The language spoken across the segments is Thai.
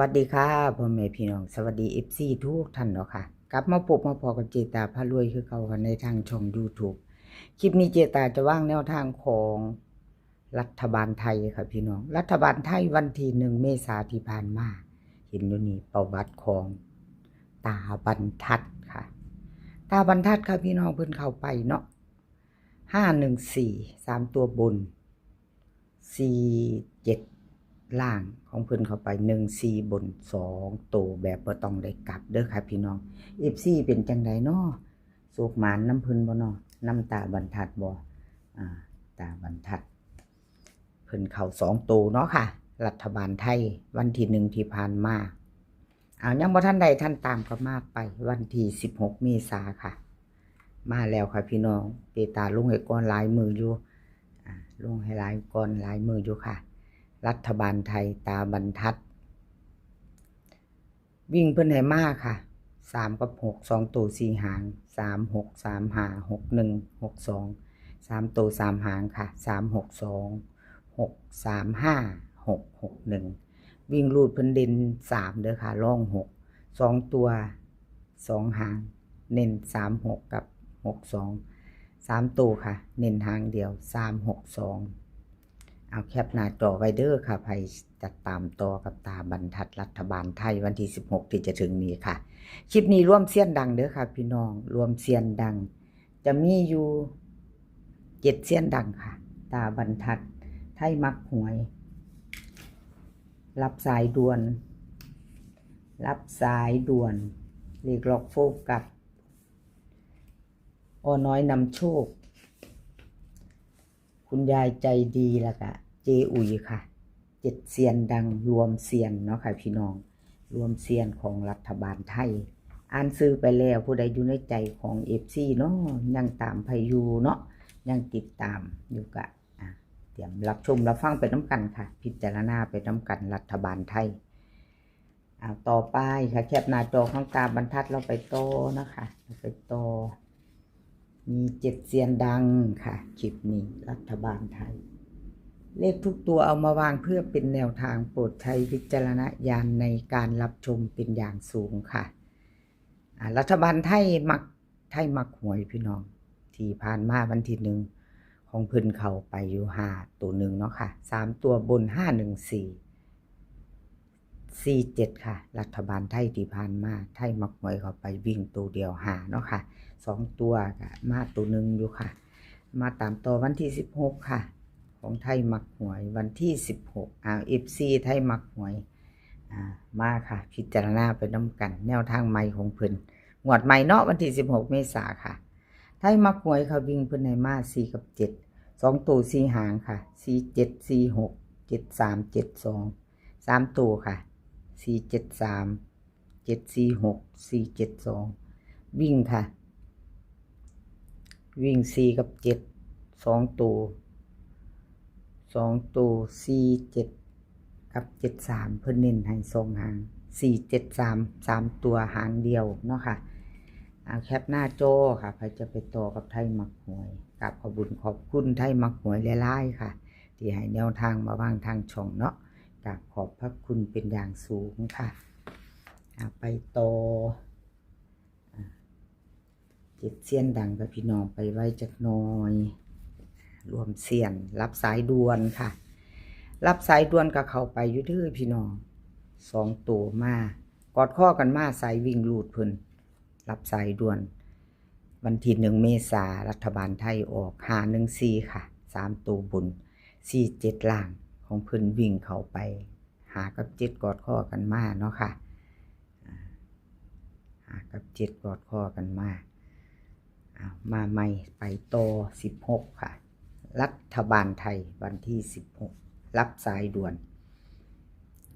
วัสดีค่ะพ่อแม่พี่น้องสวัสดีFCทุกท่านเนาะค่ะกลับมาพบมาพอกับเจตาพารวยคือเก่ากันในทางช่อง YouTube คลิปนี้เจตาจะว่างแนวทางของรัฐบาลไทยค่ะพี่น้องรัฐบาลไทยวันที่1 เมษายนที่ผ่านมาเห็นอยู่นี่ประวัติของตาบรรทัดค่ะตาบรรทัดค่ะพี่น้องเพิ่นเข้าไปเนาะ514 3ตัวบน47ล่างของเพิ่นเข้าไป14บน2ตัวแบบบ่ต้องได้กลับเด้อค่ะพี่น้อง FC เป็นจังไดน้อโศกหมานน้ำเพิ่นบ่น้อน้ำตาบรรทัดบ่ตาบรรทัดเพิ่นเข้า2ตัวเนาะค่ะรัฐบาลไทยวันที่1ที่ผ่านมายังบ่ทันใดท่านตามก็มาไปวันที่16 เมษายนค่ะมาแล้วค่ะพี่น้องเปตาลงให้ก่อนหลายมืออยู่ลงให้หลายก่อนหลายมืออยู่ค่ะรัฐบาลไทยตาบรรทัดวิ่งเพิ่นให้มาค่ะ3กับ6 2ตัว4หาง3 6 3 5 6 1 6 2 3ตัว3หางค่ะ3 6 2 6 3 5 6 6 1วิ่งรูดเพิ่นเด่น3เด้อค่ะร่อง6 2ตัว2หางเน้น3 6กับ6 2 3ตัวค่ะเน้นหางเดียว3 6 2เอาแคปหน้าจอไว้เด้อค่ะใครจะตามต่อกับตาบรรทัดรัฐบาลไทยวันที่16ที่จะถึงนี้ค่ะคลิปนี้ร่วมเสี้ยนดังเด้อค่ะพี่น้องรวมเสี้ยนดังจะมีอยู่7เสี้ยนดังค่ะตาบรรทัดไทยมักหวยรับสายด่วนเลขล็อกโฟกัสอ้อน้อยนำโชคคุณยายใจดีแล้วก็เจอุ๋ยค่ะ7เซียนดังรวมเซียนเนาะค่ะพี่น้องรวมเซียนของรัฐบาลไทยอ่านซื้อไปแล้วผู้ใดอยู่ในใจของ FC เนาะยังตามพายุเนาะยังติดตามอยู่กะเตรียมรับชมรับฟังไปน้ำกันค่ะพิจารณาไปน้ำกันรัฐบาลไทยต่อไปค่ะแคปหน้าจอของตาบรรทัดเราไปโตนะคะเราไปโตมี7เซียนดังค่ะคลิปนี้รัฐบาลไทยเลขทุกตัวเอามาวางเพื่อเป็นแนวทางโปรดใช้วิจารณญาณในการรับชมเป็นอย่างสูงค่ะรัฐบาลไทยมักหวยพี่น้องที่ผ่านมาวันที่1ของเพิ่นเข้าไปอยู่5ตัว1เนาะค่ะ3ตัวบน51447ค่ะรัฐบาลไทยที่ผ่านมาไทยมักหวยเข้าไปวิ่งตัวเดียว5เนาะค่ะ2ตัวก็มาตัว1อยู่ค่ะมาตามต่อวันที่16ค่ะของไทยมักหวยวันที่16FC ไทยมักหวยมาค่ะพิจารณาไปน้ำกันแนวทางใหม่ของเพิ่นงวดใหม่เนาะวันที่16 เมษายนค่ะไทยมักหวยเขาวิ่งเพิ่นให้มา4กับ7 2ตัว4หางค่ะ4 7 4 6 7 3 7 2 3ตัวค่ะ4 7 3 7 4 6 4 7 2วิ่งค่ะวิ่ง4กับ7 2ตัว4 7กับ7 3เพิ่นเน้นให้2หาง4 7 3 3ตัวหางเดียวเนาะค่ะแคปหน้าจอค่ะใครจะไปต่อกับไทยมักหวยกับขอบคุณไทยมักหวยหลายๆค่ะที่ให้แนวทางมาวางทางช่องเนาะกับขอบพระคุณเป็นอย่างสูงค่ะไปต่อ7เสี้ยนดังกับพี่น้องไปไว้จักหน่อยรวมเสียนรับสายด่วนค่ะรับสายด่วนกับเขาไปอยู่ที่พี่น้อง2ตัวมากอดข้อกันมาสายวิ่งลูดเพิ่นรับสายด่วนวันที่1 เมษายนรัฐบาลไทยออก514ค่ะ3ตัวบน47ล่างของเพิ่นวิ่งเข้าไป5กับ7กอดข้อกันมาเนาะค่ะ5กับ7กอดข้อกันมาใหม่ไปต่อ16ค่ะรัฐบาลไทยวันที่16รับสายด่วน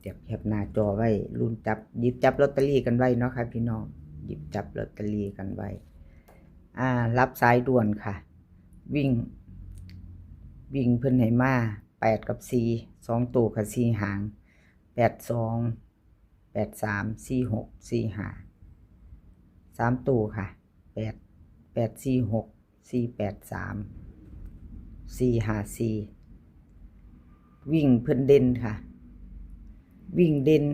เดี๋ยวแคปหน้าจอไว้ลุ้นหยิบจับลอตเตอรี่กันไว้เนาะค่ะพี่น้องหยิบจับลอตเตอรี่กันไว้รับสายด่วนค่ะวิ่งเพิ่นให้มา8กับ4 2ตัวกับ4หาง8 2 8 3 4 6 4 5 3ตัวค่ะ8 4 6 4 8 3 4 5 4วิ่งเพิ่นเด่นค่ะวิ่งเด่น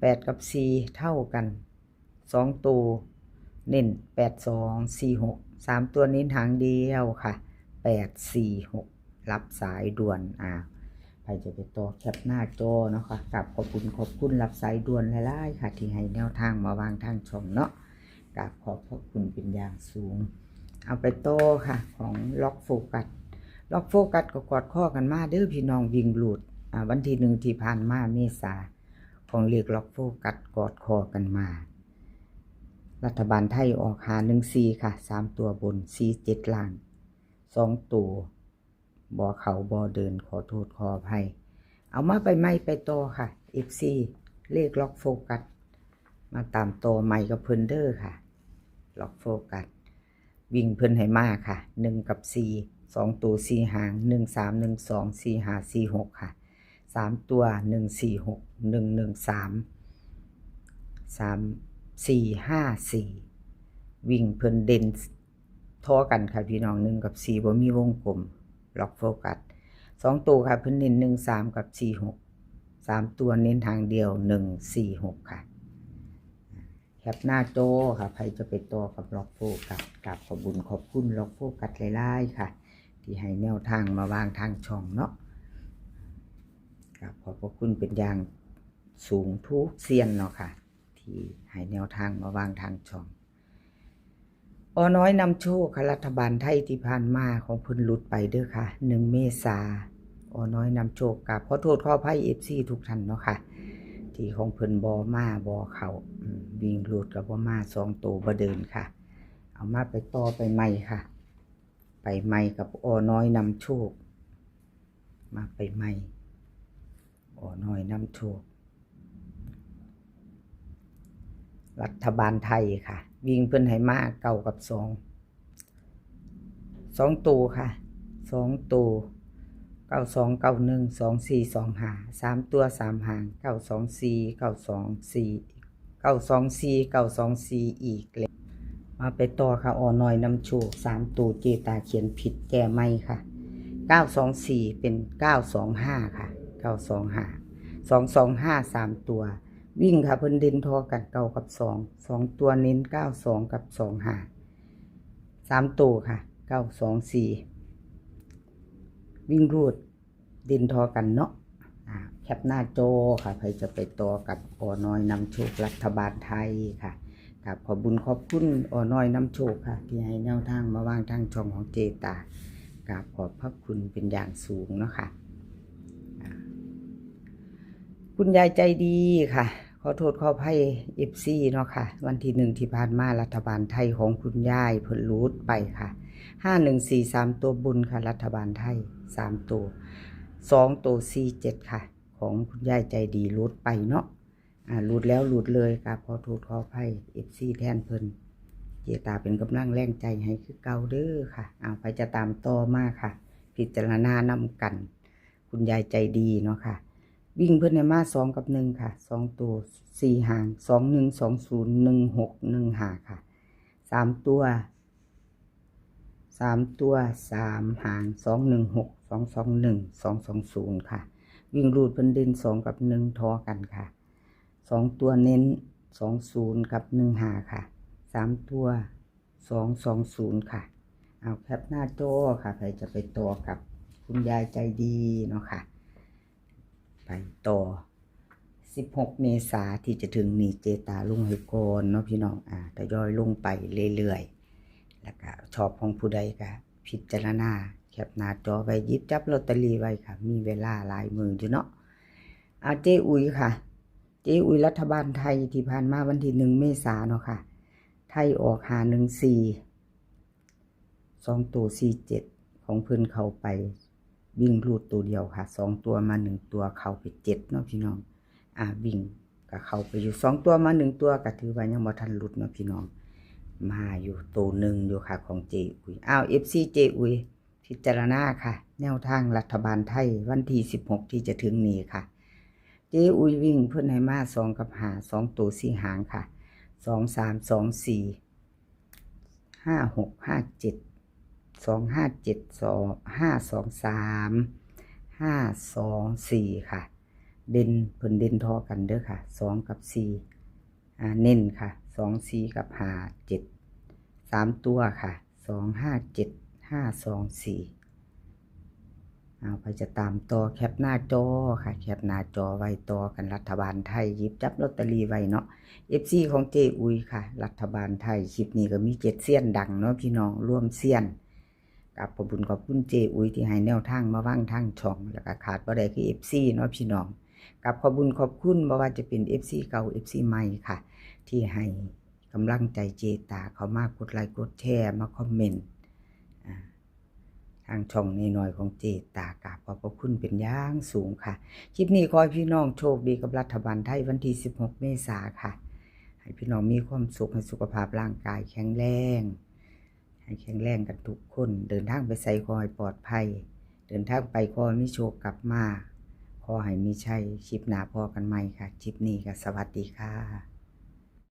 8กับ4เท่ากัน2ตัวเน้น8246 3ตัวนี้หางเดียวค่ะ846รับสายด่วนใครจะไปต่อแคปหน้าจอเนาะค่ะกับขอบคุณรับสายด่วนหลายๆค่ะที่ให้แนวทางมาวางทางช่องเนาะกับขอบคุณเป็นอย่างสูงเอาไปโต้ค่ะของล็อกโฟกัสก็กอดข้อกันมาเด้อพี่น้องวิ่งหลุดวันที่1ที่ผ่านมาเมษาของเลขล็อกโฟกัสกอดคอกันมารัฐบาลไทยออก514ค่ะ3ตัวบน47ล่าง2ตัวบ่เขาบ่เดินขอโทษขออภัยเอามาไปไม่ไปต่อค่ะ FC เลขล็อกโฟกัสมาตามต่อใหม่กับเพิ่นเด้อค่ะล็อกโฟกัสวิ่งเพิ่นให้มาค่ะ1กับ4 2ตัว4หาง1 3 1 2 4 5 4 6ค่ะ3ตัว1 4 6 1 1 3 3 4 5 4วิ่งเพิ่นเด่นท้อกันค่ะพี่น้อง1กับ4บ่มีวงกลมล็อกโฟกัส2ตัวค่ะเพิ่นเน้น1 3กับ4 6 3ตัวเน้นทางเดียว1 4 6ค่ะแคปหน้าจอค่ะใครจะไปต่อกับล็อกโฟกัสกับขอบคุณล็อกโฟกัสหลายๆค่ะที่ให้แนวทางมาวางทางช่องเนาะกับขอบคุณเป็นอย่างสูงทุกเซียนเนาะค่ะที่ให้แนวทางมาวางทางช่องน้อยนำโชคค่ะรัฐบาลไทยที่ผ่านมาของเพิ่นหลุดไปเด้อค่ะ1เมษาน้อยนำโชคกับขอโทษขออภัย FC ทุกท่านเนาะค่ะที่ของเพิ่นบ่มาบ่เข้าวิ่งหลุดกับบ่มา2ตัวบ่เดินค่ะเอามาไปต่อไปใหม่ค่ะไปใหม่กับน้อยนำโชคมาไปใหม่น้อยนำโชครัฐบาลไทยค่ะวิ่งเพิ่นให้มา9กับ2ตัวค่ะ2ตัว92 91 24 25 3ตัว3หาง924 924 924 924อีกเลยมาไปต่อค่ะน้อยนำโชค3ตัวเจตาเขียนผิดแก้ใหม่ค่ะ924เป็น925ค่ะ925 225 3ตัววิ่งค่ะเพิ่นเด่นทอกัน9กับ2ตัวเน้น92กับ25 3ตัวค่ะ924วิ่งรูดดินทอกันเนาะแคปหน้าจอค่ะใครจะไปต่อกับน้อยนำโชครัฐบาลไทยค่ะกับขอบคุณน้อยนำโชคค่ะที่ให้แนวทางมาวางทางช่องของเจตากับขอบพระคุณเป็นอย่างสูงเนาะค่ะคุณยายใจดีค่ะขอโทษขออภัย FC เนาะค่ะวันที่1ที่ผ่านมารัฐบาลไทยของคุณยายเพิ่นรูดไปค่ะ514 3ตัวบุญค่ะรัฐบาลไทย3ตัว2ตัว47ค่ะของคุณยายใจดีรูดไปเนาะรูดแล้วรูดเลยค่ะขอโทษขออภัย FC แทนเพิ่นเจตาเป็นกำลังแรงใจให้คือเก่าเด้อค่ะไปจะตามต่อมาค่ะพิจารณานำกันคุณยายใจดีเนาะค่ะวิ่งเพิ่นในมา2กับ1ค่ะ2ตัว4หาง21 20 16 15ค่ะ3ตัว3หาง216 221 220ค่ะวิ่งรูดเพิ่นเด่น2กับ1ทอกันค่ะ2ตัวเน้น20กับ15ค่ะ3ตัว220ค่ะเอาแคปหน้าจอค่ะใครจะไปต่อกับคุณยายใจดีเนาะค่ะไปต่อ16เมษาที่จะถึงนี้เจตาลงให้ก่อนเนาะพี่น้องทยอยลงไปเรื่อยๆแล้วก็ชอบของผู้ใดก็พิจารณาแคปหน้าจอไว้หยิบจับลอตเตอรี่ไว้ค่ะมีเวลาหลายมื้ออยู่เนาะเจอุ๋ยค่ะเจอุ๋ยรัฐบาลไทยที่ผ่านมาวันที่1เมษาเนาะค่ะไทยออก514 2ตัว47ของเพิ่นเข้าไปวิ่งรูดตัวเดียวค่ะ2ตัวมา1ตัวเข้าไป7เนาะพี่น้องวิ่งก็เข้าไปอยู่2ตัวมา1ตัวก็ถือว่ายังบ่ทันหลุดเนาะพี่น้องมาอยู่ตัวหนึ่งอยู่ค่ะของเจอุ๋ยFC เจอุ๋ยพิจารณาค่ะแนวทางรัฐบาลไทยวันที่16ที่จะถึงนี้ค่ะเจอุ๋ยวิ่งเพิ่นให้มา2กับ5 2ตัว4หางค่ะ2 3 2 4 5 6 5 7 2 5 7 2 5 2 3 5 2 4ค่ะ เด่นเพิ่นเด่นทอกันเด้อค่ะ2กับ4เน้นค่ะ2 4กับ5 7 3ตัวค่ะ2 5 7 5 2 4เอาไปจะตามต่อแคปหน้าจอค่ะแคปหน้าจอไว้ต่อกันรัฐบาลไทยหยิบจับลอตเตอรี่ไว้เนาะ FC ของเจอุยค่ะรัฐบาลไทยคลิปนี้ก็มี7เซียนดังเนาะพี่น้องร่วมเซียนกับขอบคุณขอบคุณเจอุยที่ให้แนวทางมาวางทางช่องแล้วก็ขาดบ่ได้คือ FC เนาะพี่น้องกับขอบคุณขอบคุณบ่ว่าจะเป็น FC เก่า FC ใหม่ค่ะที่ให้กำลังใจเจตาเขามากดไลค์กดแชร์มาคอมเมนต์ทางช่องน้อยๆของเจตากราบขอบพระคุณเป็นอย่างสูงค่ะคลิปนี้ขอให้พี่น้องโชคดีกับรัฐบาลไทยวันที่16 เมษายนค่ะให้พี่น้องมีความสุขให้สุขภาพร่างกายแข็งแรงให้แข็งแรงกันทุกคนเดินทางไปใส่ขอให้ปลอดภัยเดินทางไปขอให้มีโชคกลับมาขอให้มีชัยคลิปหน้าพอกันใหม่ค่ะคลิปนี้ก็สวัสดีค่ะ